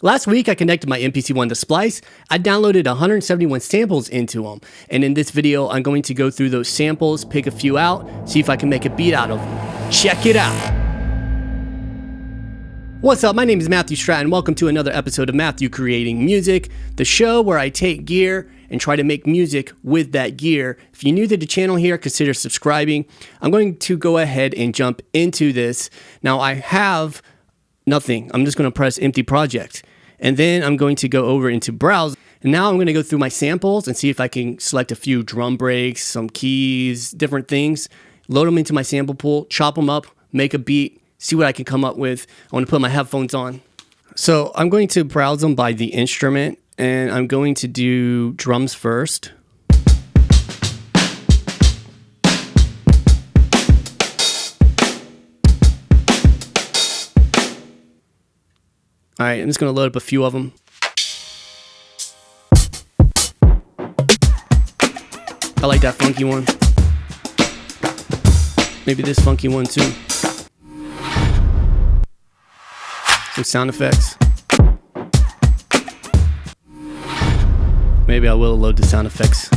Last week, I connected my MPC one to Splice. I downloaded 171 samples into them. And in this video, I'm going to go through those samples, pick a few out, see if I can make a beat out of them. Check it out. What's up? My name is Matthew Stratton. Welcome to another episode of Matthew Creating Music, the show where I take gear and try to make music with that gear. If you're new to the channel here, consider subscribing. I'm going to go ahead and jump into this. Now, I have nothing. I'm just going to press empty project. And then I'm going to go over into browse. And now I'm going to go through my samples and see if I can select a few drum breaks, some keys, different things, load them into my sample pool, chop them up, make a beat, see what I can come up with. I want to put my headphones on. So I'm going to browse them by the instrument, and I'm going to do drums first. All right, I'm just going to load up a few of them. I like that funky one. Maybe this funky one too. Some sound effects. Maybe I will load the sound effects.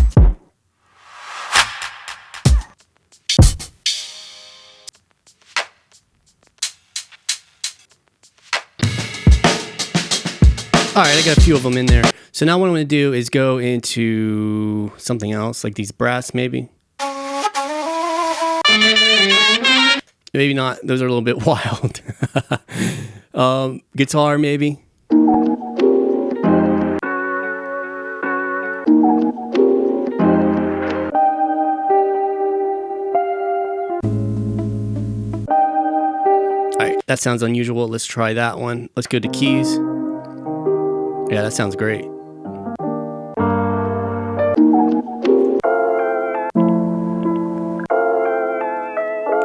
All right, I got a few of them in there. So now what I'm going to do is go into something else, like these brass maybe. Maybe not. Those are a little bit wild. Guitar maybe. All right, that sounds unusual. Let's try that one. Let's go to keys. Yeah, that sounds great.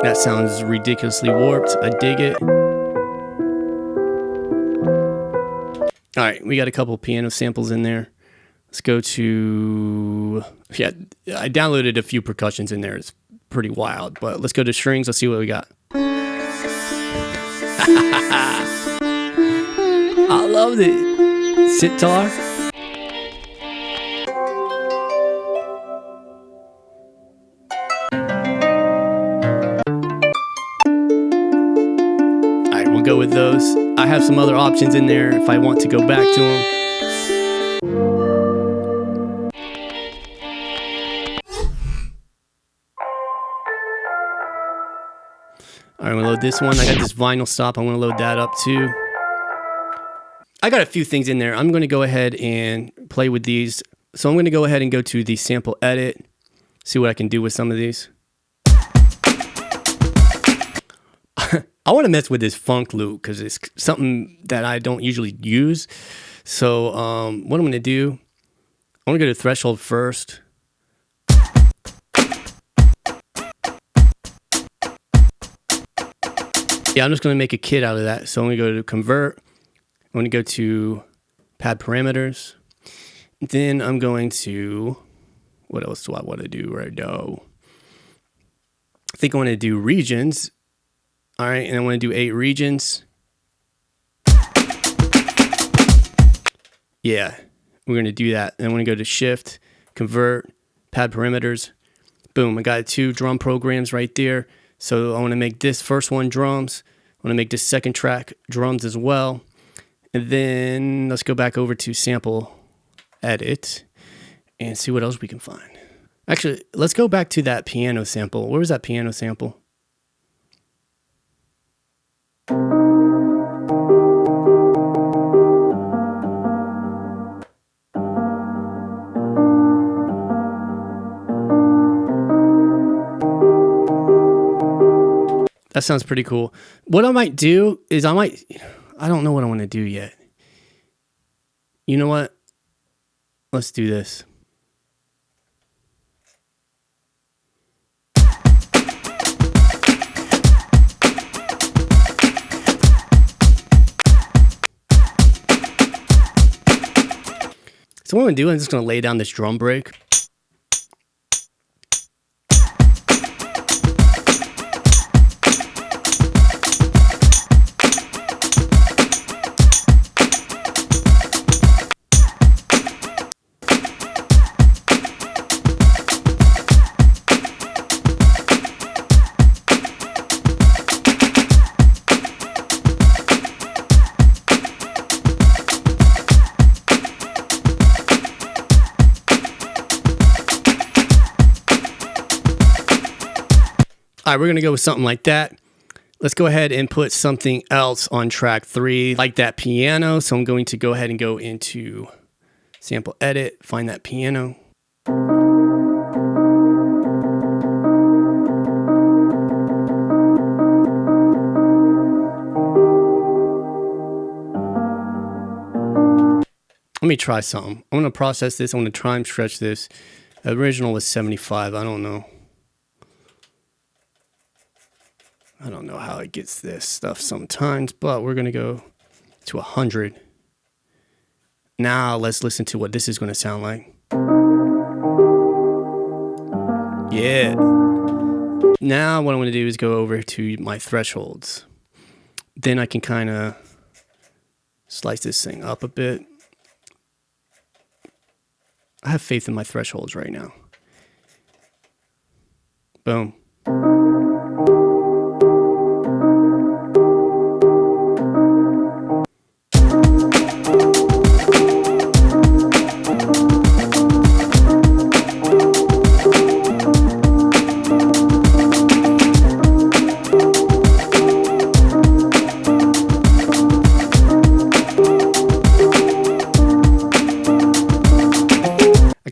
That sounds ridiculously warped. I dig it. All right, we got a couple piano samples in there. Let's go to, yeah, I downloaded a few percussions in there. It's pretty wild, but let's go to strings. Let's see what we got. I loved it. Sitar. Alright, we'll go with those. I have some other options in there if I want to go back to them. Alright, I'm gonna load this one. I got this vinyl stop. I'm gonna load that up too. I got a few things in there. I'm going to go ahead and play with these. So I'm going to go ahead and go to the sample edit, see what I can do with some of these. I want to mess with this funk loop because it's something that I don't usually use. So what I'm going to do, I want to go to threshold first. Yeah, I'm just going to make a kit out of that. So I'm going to go to convert. I'm going to go to pad parameters. Then I'm going to, what else do I want to do right now? I think I want to do regions. All right, and I want to do 8 regions. Yeah, we're going to do that. And I want to go to shift, convert, pad parameters. Boom, I got 2 drum programs right there. So I want to make this first one drums. I want to make this second track drums as well. And then let's go back over to sample edit and see what else we can find. Actually, let's go back to that piano sample. Where was that piano sample? That sounds pretty cool. What I might do is I don't know what I want to do yet. You know what? Let's do this. So what I'm going to do, I'm just going to lay down this drum break. All right, we're going to go with something like that. Let's go ahead and put something else on track 3, like that piano. So I'm going to go ahead and go into sample edit, find that piano. Let me try something. I'm going to process this. I'm going to try and stretch this. The original was 75. I don't know. I don't know how it gets this stuff sometimes, but we're going to go to 100. Now let's listen to what this is going to sound like. Yeah. Now what I'm going to do is go over to my thresholds. Then I can kind of slice this thing up a bit. I have faith in my thresholds right now. Boom.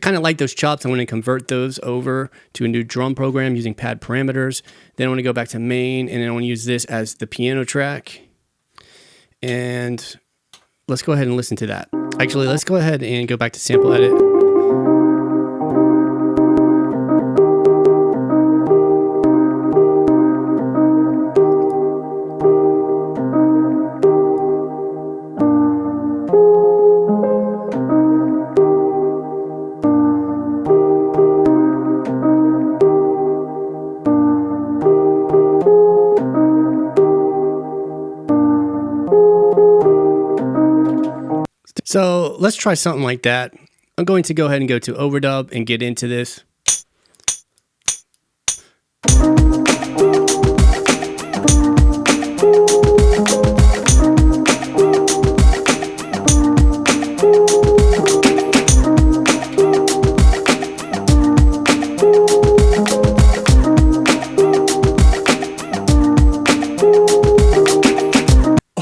Kind of like those chops. I'm going to convert those over to a new drum program using pad parameters. Then I want to go back to main, and then I want to use this as the piano track. And let's go ahead and listen to that. Actually, let's go ahead and go back to sample edit. So let's try something like that. I'm going to go ahead and go to overdub and get into this.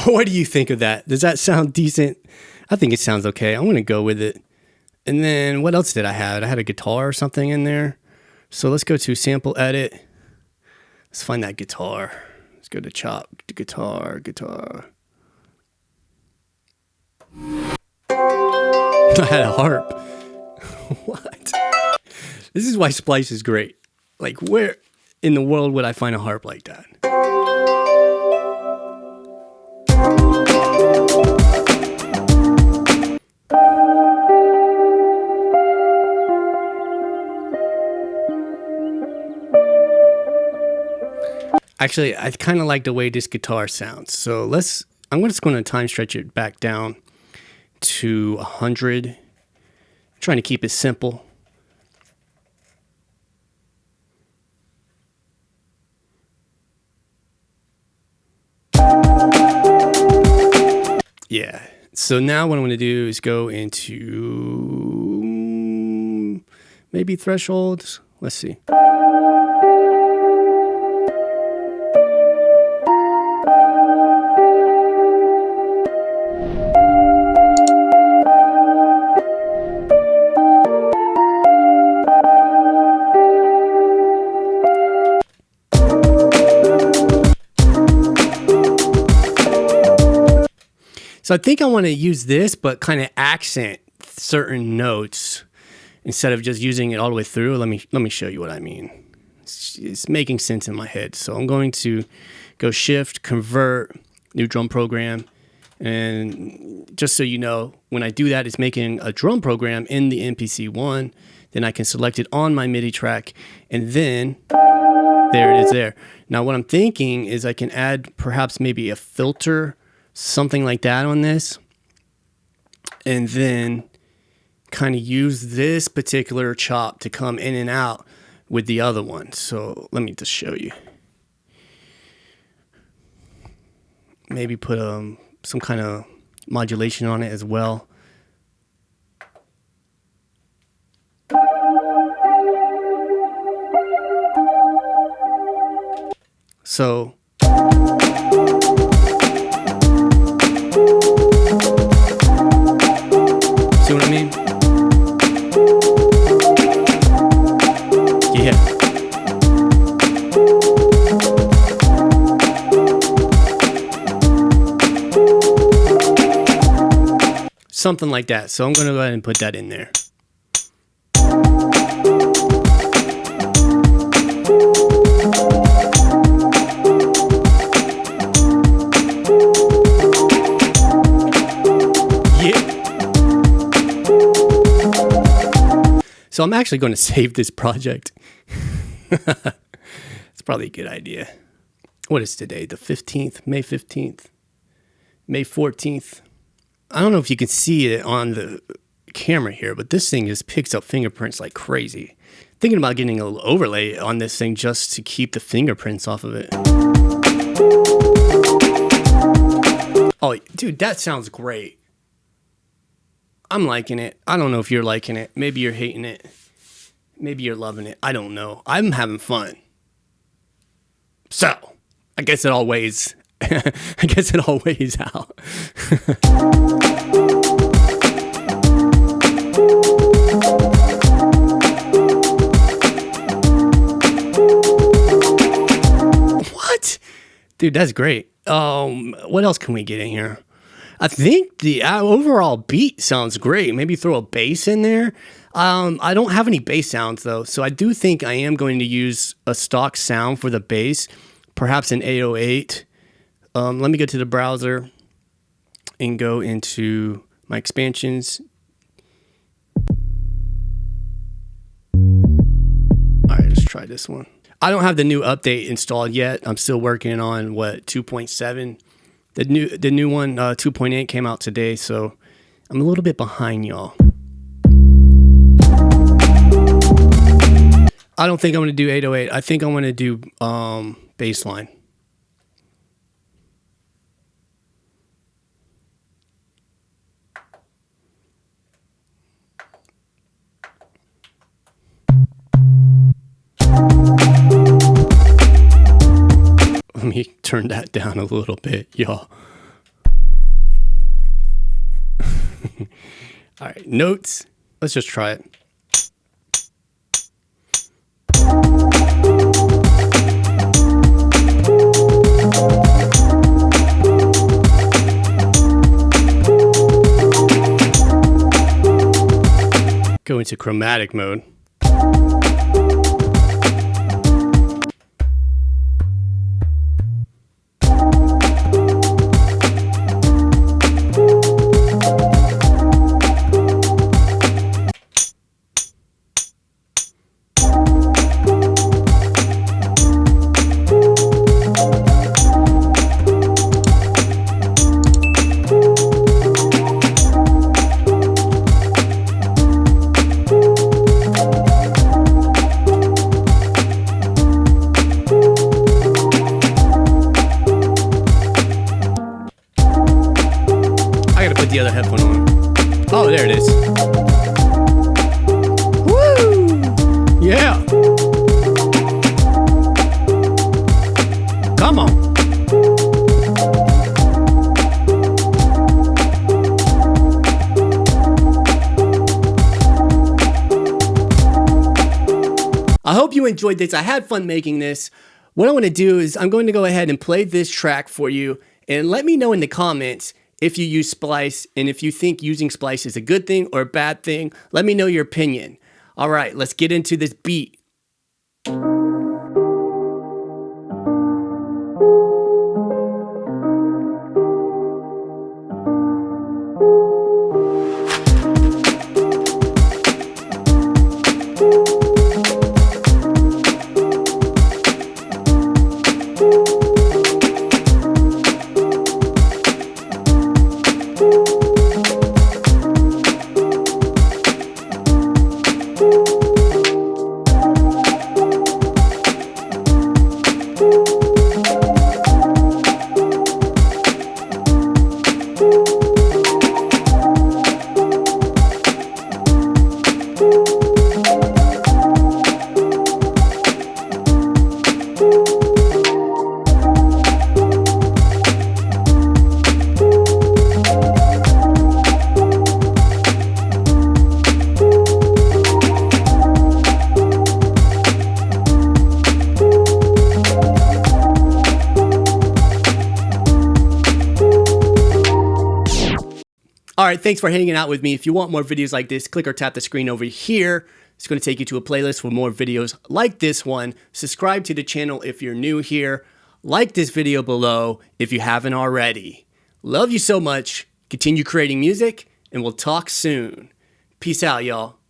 What do you think of that? Does that sound decent? I think it sounds okay. I'm going to go with it. And then what else did I have? I had a guitar or something in there. So let's go to sample edit. Let's find that guitar. Let's go to chop, guitar. I had a harp. What? This is why Splice is great. Like, where in the world would I find a harp like that? Actually, I kind of like the way this guitar sounds. So I'm just going to time stretch it back down to 100. I'm trying to keep it simple. Yeah. So now what I'm going to do is go into maybe thresholds. Let's see. So I think I want to use this, but kind of accent certain notes instead of just using it all the way through. Let me show you what I mean. It's making sense in my head. So I'm going to go shift, convert, new drum program. And just so you know, when I do that, it's making a drum program in the MPC one. Then I can select it on my MIDI track, and then there it is there. Now what I'm thinking is I can add perhaps maybe a filter, something like that on this, and then kind of use this particular chop to come in and out with the other one. So let me just show you. Maybe put some kind of modulation on it as well. So see what I mean? Yeah. Something like that. So I'm going to go ahead and put that in there. So I'm actually going to save this project. It's probably a good idea. What is today? The 15th, May 15th, May 14th. I don't know if you can see it on the camera here, but this thing just picks up fingerprints like crazy. Thinking about getting a little overlay on this thing just to keep the fingerprints off of it. Oh, dude, that sounds great. I'm liking it. I don't know if you're liking it. Maybe you're hating it. Maybe you're loving it. I don't know. I'm having fun. So, I guess it all weighs. I guess it all weighs out. What? Dude, that's great. What else can we get in here? I think the overall beat sounds great. Maybe throw a bass in there. I don't have any bass sounds though, so I do think I am going to use a stock sound for the bass, perhaps an 808. Let me go to the browser and go into my expansions. All right, let's try this one. I don't have the new update installed yet. I'm still working on 2.7. The new one, 2.8 came out today, so I'm a little bit behind y'all. I don't think I'm going to do 808. I think I'm going to do baseline. Let me turn that down a little bit, y'all. All right, notes. Let's just try it. Go into chromatic mode. The other headphone on. Oh, there it is. Woo! Yeah. Come on. I hope you enjoyed this. I had fun making this. What I want to do is I'm going to go ahead and play this track for you and let me know in the comments if you use Splice, and if you think using Splice is a good thing or a bad thing. Let me know your opinion. All right, let's get into this beat. right, thanks for hanging out with me. If you want more videos like this, click or tap the screen over here. It's going to take you to a playlist with more videos like this one. Subscribe to the channel if you're new here. Like this video below if you haven't already. Love you so much. Continue creating music, and we'll talk soon. Peace out, y'all.